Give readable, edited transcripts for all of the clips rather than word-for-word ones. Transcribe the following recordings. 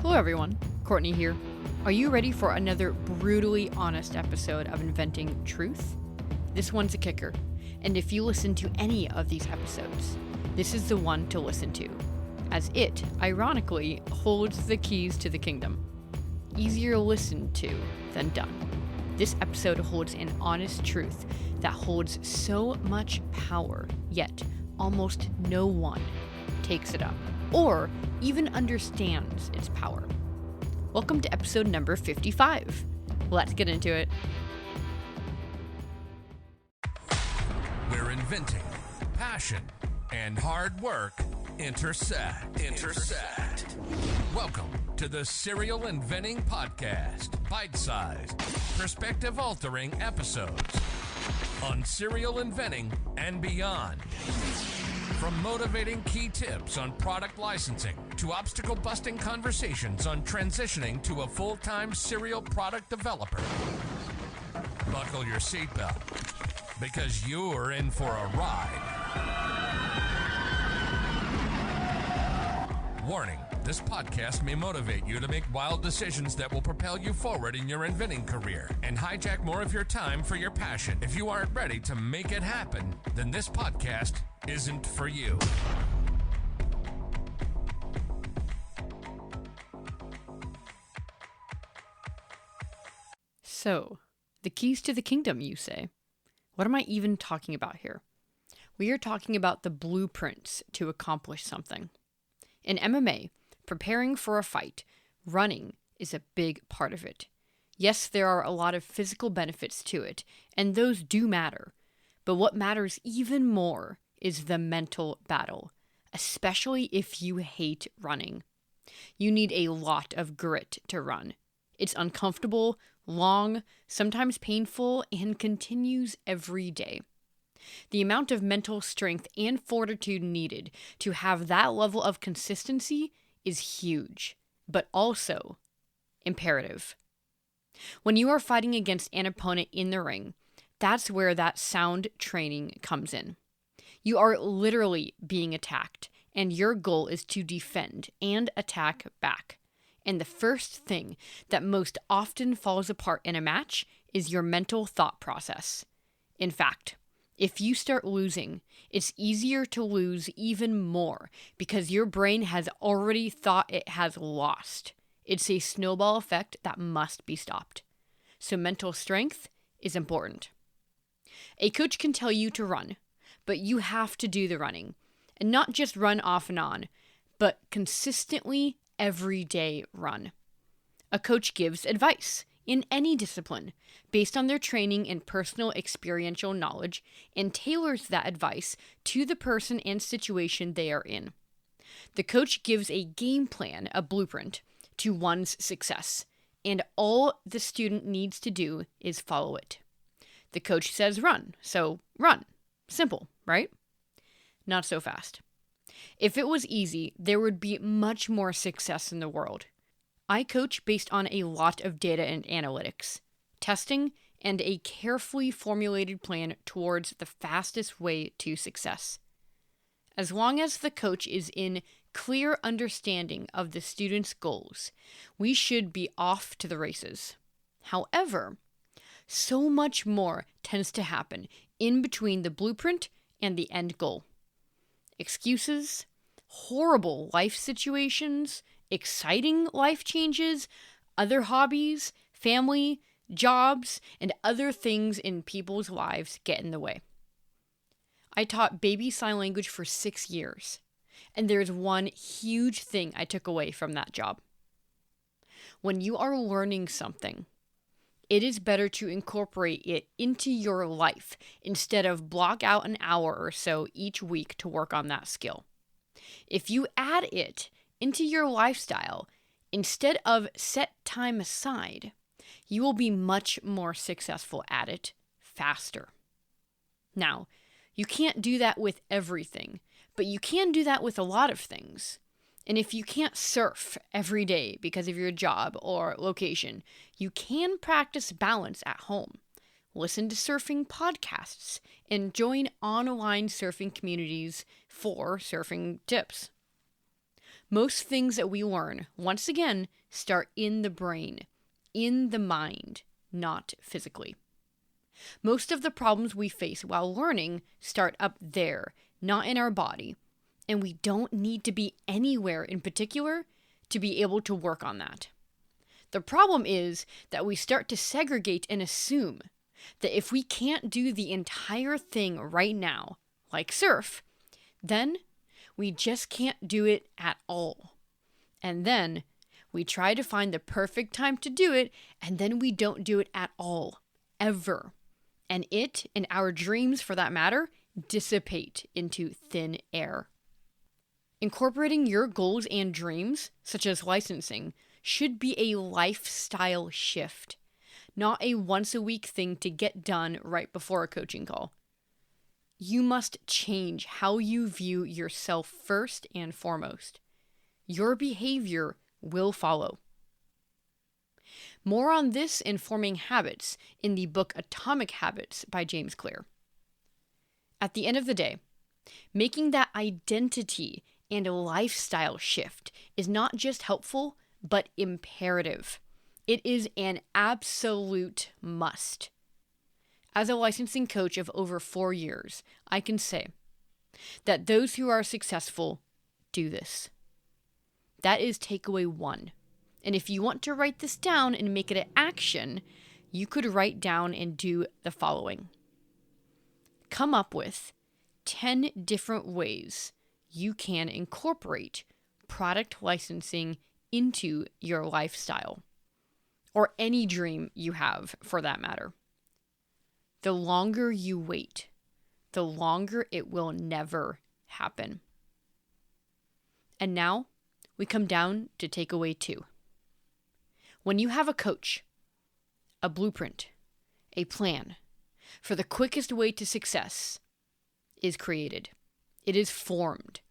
Hello everyone, Courtney here. Are you ready for another brutally honest episode of Inventing Truth? This one's a kicker, and if you listen to any of these episodes, this is the one to listen to, as it, ironically, holds the keys to the kingdom. Easier listened to than done. This episode holds an honest truth that holds so much power, yet almost no one takes it up, or even understands its power. Welcome to episode number 55. Let's get into it. Where inventing, passion, and hard work intersect. Welcome to the Serial Inventing Podcast. Bite-sized, perspective-altering episodes on serial inventing and beyond. From motivating key tips on product licensing to obstacle-busting conversations on transitioning to a full-time serial product developer. Buckle your seatbelt, because you're in for a ride. Warning, this podcast may motivate you to make wild decisions that will propel you forward in your inventing career and hijack more of your time for your passion. If you aren't ready to make it happen, then this podcast isn't for you. So, the keys to the kingdom, you say? What am I even talking about here? We are talking about the blueprints to accomplish something. In MMA, preparing for a fight, running is a big part of it. Yes, there are a lot of physical benefits to it, and those do matter. But what matters even more is the mental battle, especially if you hate running. You need a lot of grit to run. It's uncomfortable, long, sometimes painful, and continues every day. The amount of mental strength and fortitude needed to have that level of consistency is huge, but also imperative. When you are fighting against an opponent in the ring, that's where that sound training comes in. You are literally being attacked, and your goal is to defend and attack back. And the first thing that most often falls apart in a match is your mental thought process. In fact, if you start losing, it's easier to lose even more because your brain has already thought it has lost. It's a snowball effect that must be stopped. So mental strength is important. A coach can tell you to run, but you have to do the running. And not just run off and on, but consistently everyday run. A coach gives advice in any discipline based on their training and personal experiential knowledge and tailors that advice to the person and situation they are in. The coach gives a game plan, a blueprint, to one's success, and all the student needs to do is follow it. The coach says run, so run. Simple, right? Not so fast. If it was easy, there would be much more success in the world. I coach based on a lot of data and analytics, testing, and a carefully formulated plan towards the fastest way to success. As long as the coach is in clear understanding of the student's goals, we should be off to the races. However, so much more tends to happen in between the blueprint and the end goal. Excuses, horrible life situations, exciting life changes, other hobbies, family, jobs, and other things in people's lives get in the way. I taught baby sign language for 6 years, and there's one huge thing I took away from that job. When you are learning something, it is better to incorporate it into your life instead of block out an hour or so each week to work on that skill. If you add it into your lifestyle instead of set time aside, you will be much more successful at it faster. Now, you can't do that with everything, but you can do that with a lot of things. And if you can't surf every day because of your job or location, you can practice balance at home. Listen to surfing podcasts and join online surfing communities for surfing tips. Most things that we learn, once again, start in the brain, in the mind, not physically. Most of the problems we face while learning start up there, not in our body, and we don't need to be anywhere in particular to be able to work on that. The problem is that we start to segregate and assume that if we can't do the entire thing right now, like surf, then we just can't do it at all. And then we try to find the perfect time to do it, and then we don't do it at all, ever. And it, and our dreams for that matter, dissipate into thin air. Incorporating your goals and dreams, such as licensing, should be a lifestyle shift, not a once-a-week thing to get done right before a coaching call. You must change how you view yourself first and foremost. Your behavior will follow. More on this and forming habits in the book Atomic Habits by James Clear. At the end of the day, making that identity and a lifestyle shift is not just helpful, but imperative. It is an absolute must. As a licensing coach of over 4 years, I can say that those who are successful do this. That is takeaway 1. And if you want to write this down and make it an action, you could write down and do the following. Come up with 10 different ways you can incorporate product licensing into your lifestyle, or any dream you have for that matter. The longer you wait, the longer it will never happen. And now we come down to takeaway 2. When you have a coach, a blueprint, a plan for the quickest way to success is created. It is formed.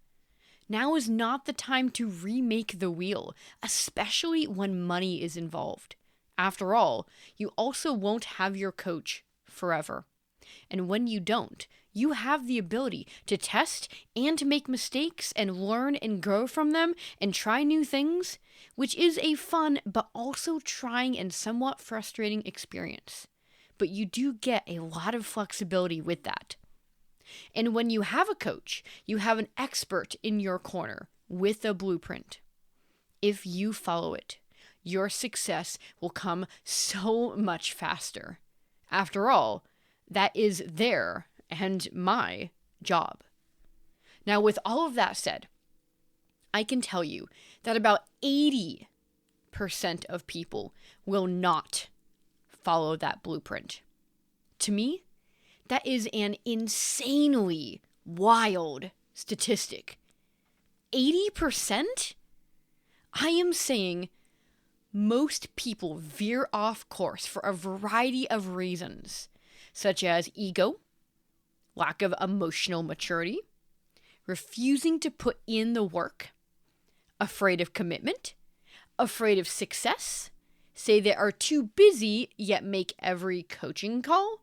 Now is not the time to remake the wheel, especially when money is involved. After all, you also won't have your coach forever. And when you don't, you have the ability to test and to make mistakes and learn and grow from them and try new things, which is a fun but also trying and somewhat frustrating experience. But you do get a lot of flexibility with that. And when you have a coach, you have an expert in your corner with a blueprint. If you follow it, your success will come so much faster. After all, that is their and my job. Now, with all of that said, I can tell you that about 80% of people will not follow that blueprint. To me, that is an insanely wild statistic. 80%? I am saying most people veer off course for a variety of reasons, such as ego, lack of emotional maturity, refusing to put in the work, afraid of commitment, afraid of success, say they are too busy yet make every coaching call,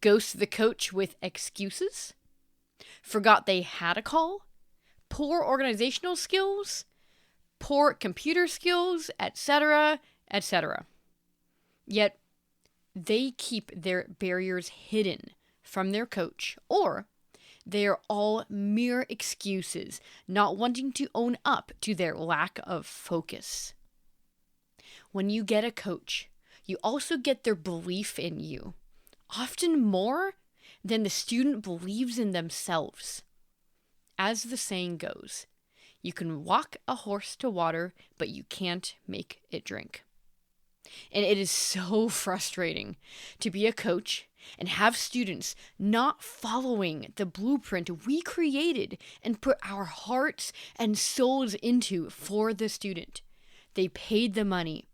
ghost the coach with excuses, forgot they had a call, poor organizational skills, poor computer skills, etc., etc. Yet, they keep their barriers hidden from their coach, or they are all mere excuses, not wanting to own up to their lack of focus. When you get a coach, you also get their belief in you, often more than the student believes in themselves. As the saying goes, you can walk a horse to water, but you can't make it drink. And it is so frustrating to be a coach and have students not following the blueprint we created and put our hearts and souls into for the student. They paid the money.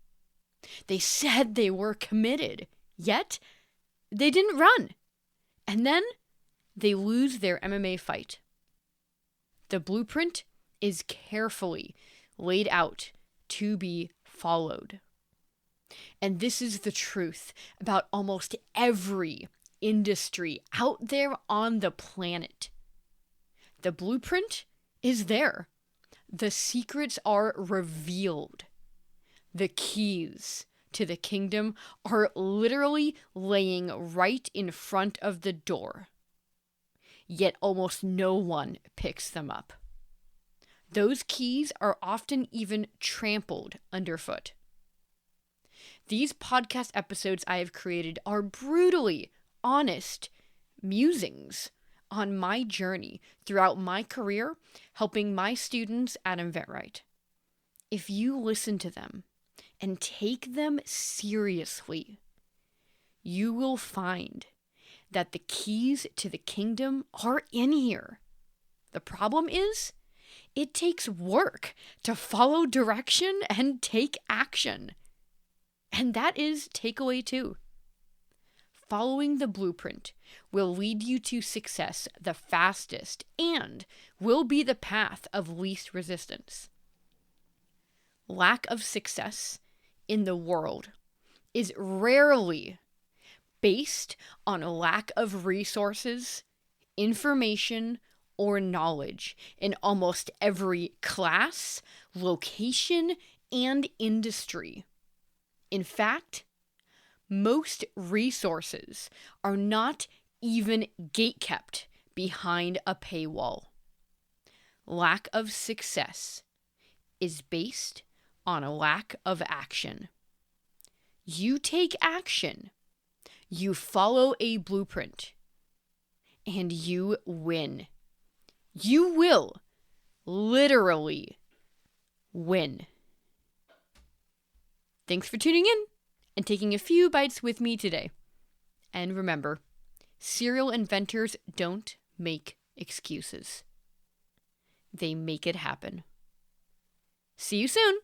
They said they were committed, yet they didn't run. And then they lose their MMA fight. The blueprint is carefully laid out to be followed. And this is the truth about almost every industry out there on the planet. The blueprint is there. the secrets are revealed. The keys to the kingdom are literally laying right in front of the door. Yet almost no one picks them up. Those keys are often even trampled underfoot. These podcast episodes I have created are brutally honest musings on my journey throughout my career helping my students at InventRight. If you listen to them and take them seriously, you will find that the keys to the kingdom are in here. The problem is, it takes work to follow direction and take action. And that is takeaway 2. Following the blueprint will lead you to success the fastest and will be the path of least resistance. Lack of success in the world is rarely based on a lack of resources, information, or knowledge in almost every class, location, and industry. In fact, most resources are not even gatekept behind a paywall. Lack of success is based on a lack of action. You take action, you follow a blueprint, and you win. You will literally win. Thanks for tuning in and taking a few bites with me today. And remember, serial inventors don't make excuses. They make it happen. See you soon.